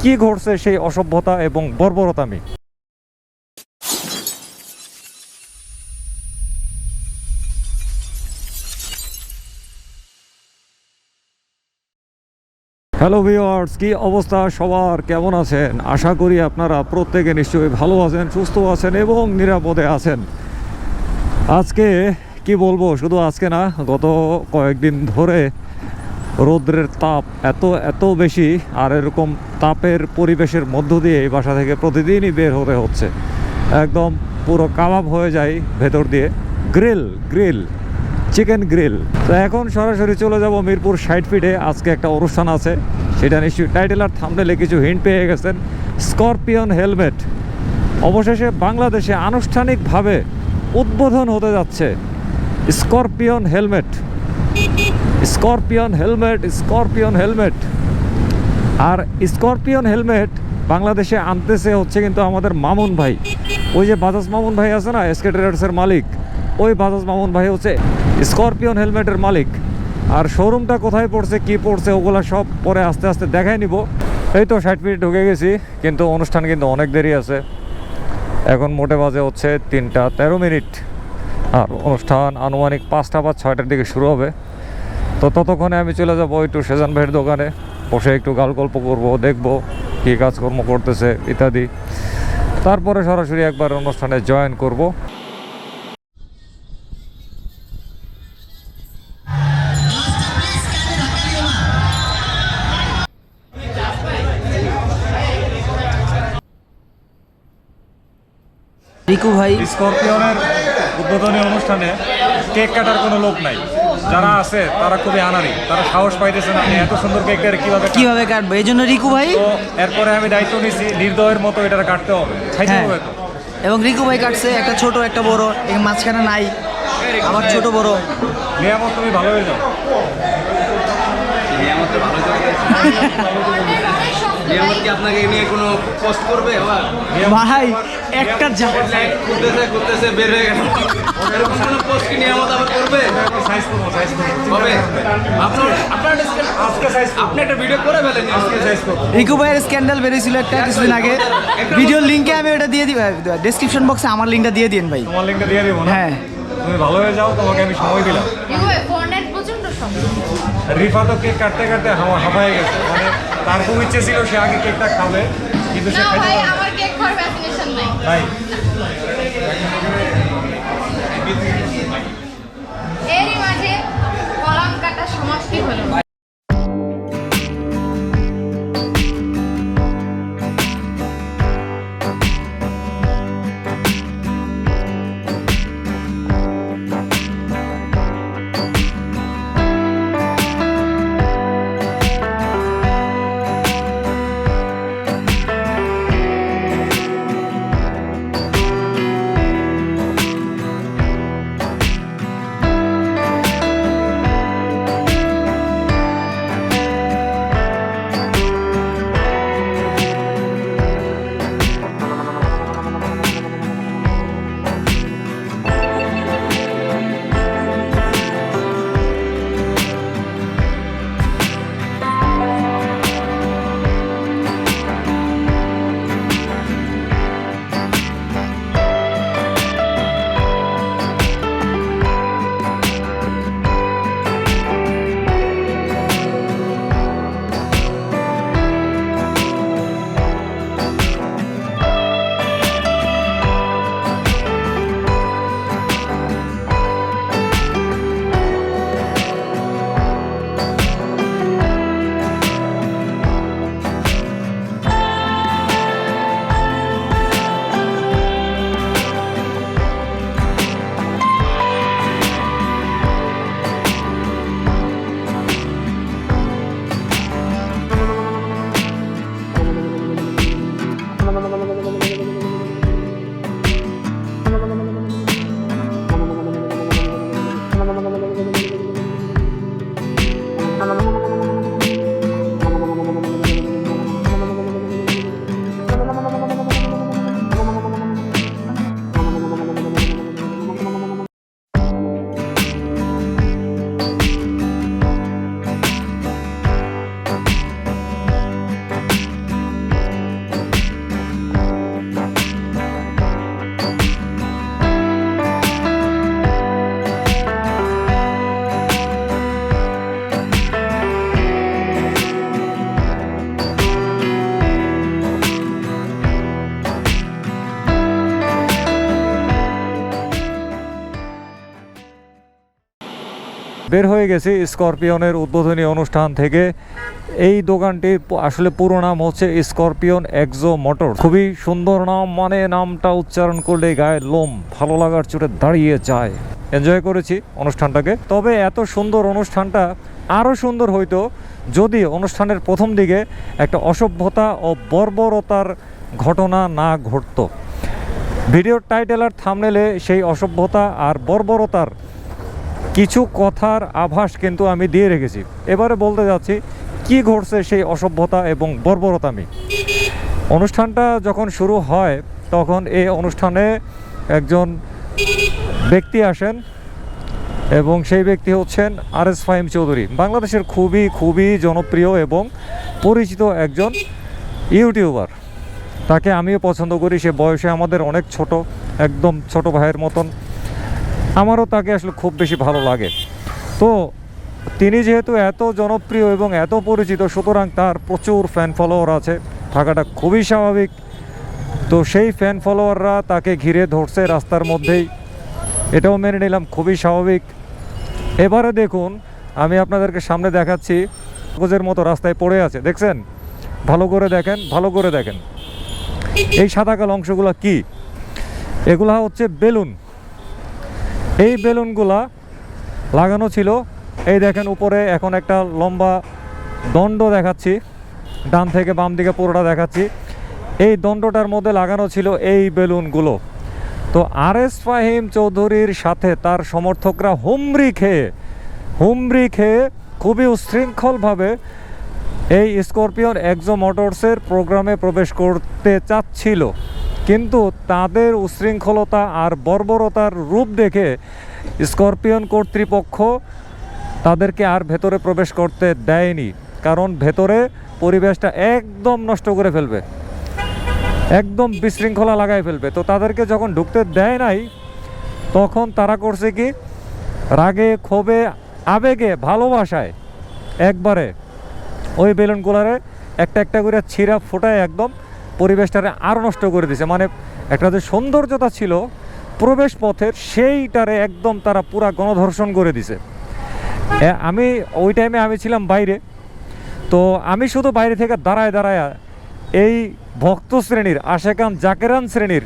কি ঘটছে সেই অসভ্যতা এবং বর্বরতামি। হ্যালো ভিউয়ার্স, কি অবস্থা সবার, কেমন আছেন? আশা করি আপনারা প্রত্যেকে নিশ্চয়ই ভালো আছেন, সুস্থ আছেন এবং নিরাপদে আছেন। আজকে কি বলবো, শুধু আজকে না, গত কয়েকদিন ধরে রৌদ্রের তাপ এত বেশি, আর এরকম তাপের পরিবেশের মধ্য দিয়ে এই বাসা থেকে প্রতিদিনই বের হতে হচ্ছে। একদম পুরো কাবাব হয়ে যায় ভেতর দিয়ে। Grill chicken grill. তো এখন সরাসরি চলে যাব মিরপুর 60 ফিটে। আজকে একটা অনুষ্ঠান আছে, সেটা নিশ্চয়ই টাইটেল আর থাম্বনেলে কিছু হিন্ট পেয়ে গেছেন। স্করপিয়ন হেলমেট অবশেষে বাংলাদেশে আনুষ্ঠানিকভাবে উদ্বোধন হতে যাচ্ছে। স্করপিয়ন হেলমেট আর স্করপিয়ন হেলমেট বাংলাদেশে আনতেছে হচ্ছে কিন্তু আমাদের মামুন ভাই। ওই যে বাজাজ মামুন ভাই আছে না, এসকে ট্রেডার্সের মালিক, ওই বাজাজ মামুন ভাই হচ্ছে স্করপিয়ন হেলমেটের মালিক। আর শোরুমটা কোথায় পড়ছে, কি পড়ছে, ওগুলা সব পরে আস্তে আস্তে দেখাই নিব। এই তো 60 মিনিট ঢুকে গেছি, কিন্তু অনুষ্ঠান কিন্তু অনেক দেরি আছে। এখন মোটে বাজে হচ্ছে 3টা 13 মিনিট, আর অনুষ্ঠান আনুমানিক 5টা বা 6টার দিকে শুরু হবে। তো ততক্ষণে আমি চলে যাবো একটু সেজান ভাইয়ের দোকানে, বসে একটু গল্প করব, দেখবো কী কাজকর্ম করতেছে ইত্যাদি। তারপরে সরাসরি একবার অনুষ্ঠানে জয়েন করব। রিকু ভাই, স্করপিয়নের উদ্বোধনী অনুষ্ঠানে কেক কাটার কোনো লোক নাই। যারা আছে তারা খুবই আনাড়ি, তারা সাহস পাইতেছে না এত সুন্দর কেকটা কিভাবে কাটবো, এই জন্য রিকু ভাই। তো এরপরে আমি দায়িত্ব নিছি, নির্দয়ের মতো এটা কাটতে হবে, খাইতে হবে। তো এবং রিকু ভাই কাটছে, একটা ছোট একটা বড়, মাঝখানে নাই, আবার ছোট বড়। নিয়ামত, তুমি ভালো হয়ে যাও। আপনাকে নিয়ে কোনো পোস্ট করবে আবার ভাই? একটা করতেছে বের হয়ে গেল, এরকম কোনো পোস্ট কি নিয়ামত আবার করবে? কবে? আপনি একটা ভিডিও করে ফেলেন, রিকু ভাইয়ের স্ক্যান্ডাল বেরিয়েছিল একটা কিছুদিন আগে, ভিডিওর লিঙ্কে আমি ওটা দিয়ে দিব, ডেসক্রিপশন বক্সে আমার লিঙ্কটা দিয়ে দিন ভাই। তোমার লিঙ্কটা দিয়ে দিব না? হ্যাঁ, তুমি ভালো হয়ে যাও, তোমাকে আমি সময় দিলাম। রিফা তো কেক কাটতে কাটতে হাঁপায় গেছে, মানে তার খুব ইচ্ছে ছিল সে আগে কেকটা খাবে, কিন্তু সে খাইতে পারে না। আমার কেক খাওয়ার ফ্যাসিনেশন নাই। তাই এরই মাঝে কলাম কাটা সমাপ্তি হলো। বের হয়ে গেছি স্করপিয়নের উদ্বোধনী অনুষ্ঠান থেকে। এই দোকানটি আসলে পুরো নাম হচ্ছে স্করপিয়ন এক্সো মোটর। খুবই সুন্দর নাম, মানে নামটা উচ্চারণ করলে গায়ে লোম ভালো লাগার চোটে দাঁড়িয়ে যায়। এনজয় করেছি অনুষ্ঠানটাকে। তবে এত সুন্দর অনুষ্ঠানটা আরও সুন্দর হইতো যদি অনুষ্ঠানের প্রথম দিকে একটা অসভ্যতা ও বর্বরতার ঘটনা না ঘটতো। ভিডিওর টাইটেল আর থাম্বনেলে সেই অসভ্যতা আর বর্বরতার কিছু কথার আভাস কিন্তু আমি দিয়ে রেখেছি। এবারে বলতে যাচ্ছি কি ঘটছে সেই অসভ্যতা এবং বর্বরতামি। অনুষ্ঠানটা যখন শুরু হয় তখন এই অনুষ্ঠানে একজন ব্যক্তি আসেন এবং সেই ব্যক্তি হচ্ছেন RS ফাহিম চৌধুরী। বাংলাদেশের খুবই জনপ্রিয় এবং পরিচিত একজন ইউটিউবার। তাকে আমিও পছন্দ করি। সে বয়সে আমাদের অনেক ছোট, একদম ছোট ভাইয়ের মতন। আমারও তাকে আসলে খুব বেশি ভালো লাগে। তো তিনি যেহেতু এত জনপ্রিয় এবং এত পরিচিত, সুতরাং তার প্রচুর ফ্যান ফলোয়ার আছে, থাকাটা খুবই স্বাভাবিক। তো সেই ফ্যান ফলোয়াররা তাকে ঘিরে ধরছে রাস্তার মধ্যেই, এটাও মেনে নিলাম, খুবই স্বাভাবিক। এবারে দেখুন, আমি আপনাদেরকে সামনে দেখাচ্ছি, কাগজের মতো রাস্তায় পড়ে আছে, দেখছেন? ভালো করে দেখেন এই সাদা কালো অংশগুলো কি? এগুলা হচ্ছে বেলুন। এই বেলুনগুলা লাগানো ছিল, এই দেখেন উপরে এখন একটা লম্বা দণ্ড দেখাচ্ছি, ডান থেকে বাম দিকে পুরোটা দেখাচ্ছি। এই দণ্ডটার মধ্যে লাগানো ছিল এই বেলুনগুলো। তো RS ফাহিম চৌধুরীর সাথে তার সমর্থকরা হুমড়ি খেয়ে খুবই উশৃঙ্খলভাবে এই স্করপিয়ন এক্সো মোটরসের প্রোগ্রামে প্রবেশ করতে চাচ্ছিল, কিন্তু তাদের উশৃঙ্খলতা আর বর্বরতার রূপ দেখে স্করপিয়ন কর্তৃপক্ষ তাদেরকে আর ভেতরে প্রবেশ করতে দেয়নি। কারণ ভেতরে পরিবেশটা একদম নষ্ট করে ফেলবে, একদম বিশৃঙ্খলা লাগাই ফেলবে। তো তাদেরকে যখন ঢুকতে দেয় নাই, তখন তারা করছে কি, রাগে ক্ষোভে আবেগে ভালোবাসায় একবারে ওই বেলুনগুলারে একটা করে ছিঁড়া ফোটায় একদম পরিবেশটারে আরও নষ্ট করে দিছে। মানে একটা যে সৌন্দর্যতা ছিল প্রবেশ পথের, সেইটারে একদম তারা পুরা গণধর্ষণ করে দিছে। আমি ওই টাইমে আমি ছিলাম বাইরে, তো আমি শুধু বাইরে থেকে দাঁড়ায় এই ভক্ত শ্রেণীর, আশেকান জাকেরান শ্রেণীর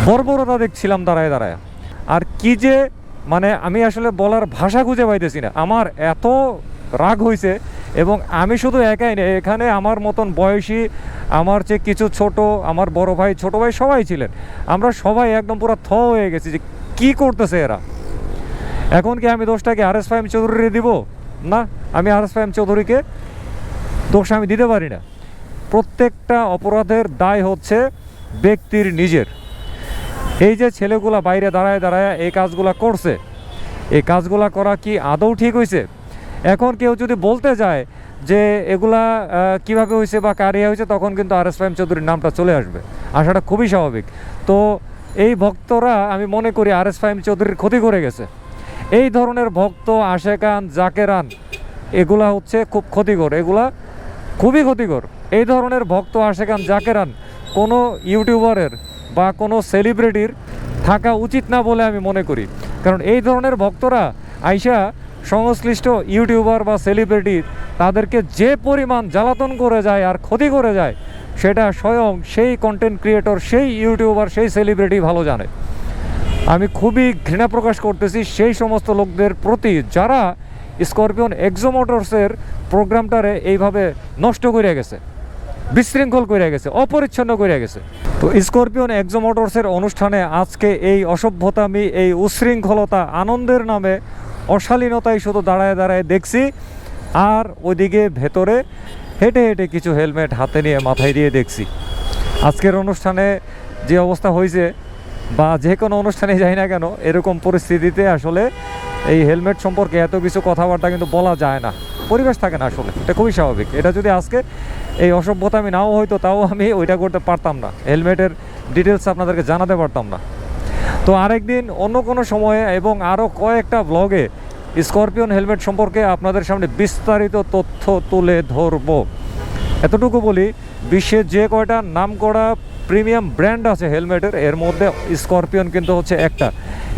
বর্বরতা দেখছিলাম দাঁড়ায়। আর কি যে, মানে আমি আসলে বলার ভাষা খুঁজে পাইতেছি না। আমার এত রাগ হয়েছে, এবং আমি শুধু একাই নেই, এখানে আমার মতন বয়সী, আমার চেয়ে কিছু ছোট, আমার বড় ভাই, ছোট ভাই সবাই ছিলেন। আমরা সবাই একদম পুরো হয়ে গেছি যে কি করতেছে এরা। এখন কি আমি দোষটাকে RS ফাহিম চৌধুরীকে দিব? না, আমি RS ফাহিম চৌধুরীকে দোষ আমি দিতে পারি না। প্রত্যেকটা অপরাধের দায় হচ্ছে ব্যক্তির নিজের। এই যে ছেলেগুলা বাইরে দাঁড়ায় এই কাজগুলা করছে, এই কাজগুলা করা কি আদৌ ঠিক হয়েছে? এখন কেউ যদি বলতে যায় যে এগুলা কিভাবে হয়েছে বা কারিয়া হয়েছে, তখন কিন্তু RS ফাহিম চৌধুরীর নামটা চলে আসবে, আসাটা খুবই স্বাভাবিক। তো এই ভক্তরা আমি মনে করি RS ফাহিম চৌধুরীর ক্ষতি করে গেছে। এই ধরনের ভক্ত, আশেকান, জাকেরান, এগুলা হচ্ছে খুব ক্ষতিকর, এগুলা খুবই ক্ষতিকর। এই ধরনের ভক্ত, আশেকান, জাকেরান কোনো ইউটিউবারের বা কোনো সেলিব্রিটির থাকা উচিত না বলে আমি মনে করি। কারণ এই ধরনের ভক্তরা আইসা সংশ্লিষ্ট ইউটিউবার বা সেলিব্রিটি তাদেরকে যে পরিমাণ জ্বালাতন করে যায় আর ক্ষতি করে যায়, সেটা স্বয়ং সেই কন্টেন্ট ক্রিয়েটর, সেই ইউটিউবার, সেই সেলিব্রিটি ভালো জানে। আমি খুবই ঘৃণা প্রকাশ করতেছি সেই সমস্ত লোকদের প্রতি যারা স্করপিয়ন এক্সো মোটরসের প্রোগ্রামটারে এইভাবে নষ্ট করে গেছে, বিশৃঙ্খল করে গেছে, অপরিচ্ছন্ন করে গেছে। তো স্করপিয়ন এক্সো মোটরসের অনুষ্ঠানে আজকে এই অসভ্যতামি, এই উশৃঙ্খলতা, আনন্দের নামে অশালীনতায় শুধু দাঁড়ায় দেখছি। আর ওইদিকে ভেতরে হেঁটে কিছু হেলমেট হাতে নিয়ে মাথায় দিয়ে দেখছি। আজকের অনুষ্ঠানে যে অবস্থা হয়েছে, বা যে কোনো অনুষ্ঠানে যাই না কেন, এরকম পরিস্থিতিতে আসলে এই হেলমেট সম্পর্কে এত কিছু কথাবার্তা কিন্তু বলা যায় না, পরিবেশ থাকে না আসলে, এটা খুবই স্বাভাবিক। এটা যদি আজকে এই অসভ্যতা আমি নাও হয়তো, তাও আমি ওইটা করতে পারতাম না, হেলমেটের ডিটেলস আপনাদেরকে জানাতে পারতাম না। তো আরেকদিন অন্য কোনো সময়ে এবং আরও কয়েকটা ব্লগে স্করপিয়ন হেলমেট সম্পর্কে আপনাদের সামনে বিস্তারিত তথ্য তুলে ধরব। এতটুকু বলি, বিশ্বের যে কয়টা নামকরা প্রিমিয়াম ব্র্যান্ড আছে হেলমেটের, এর মধ্যে স্করপিয়ন কিন্তু হচ্ছে একটা,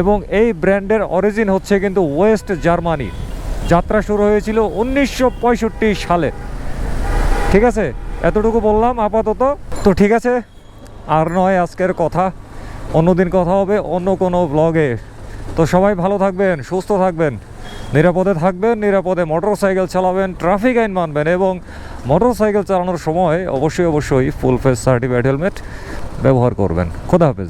এবং এই ব্র্যান্ডের অরিজিন হচ্ছে কিন্তু ওয়েস্ট জার্মানি। যাত্রা শুরু হয়েছিল 1965 সালে। ঠিক আছে, এতটুকু বললাম আপাতত। তো ঠিক আছে, আর নয় আজকের কথা, অন্যদিন কথা হবে অন্য কোনো ব্লগে। তো সবাই ভালো থাকবেন, সুস্থ থাকবেন, নিরাপদে থাকবেন, নিরাপদে মোটরসাইকেল চালাবেন, ট্রাফিক আইন মানবেন, এবং মোটরসাইকেল চালানোর সময় অবশ্যই ফুল ফেস সার্টিফাইড হেলমেট ব্যবহার করবেন। খোদা হাফেজ।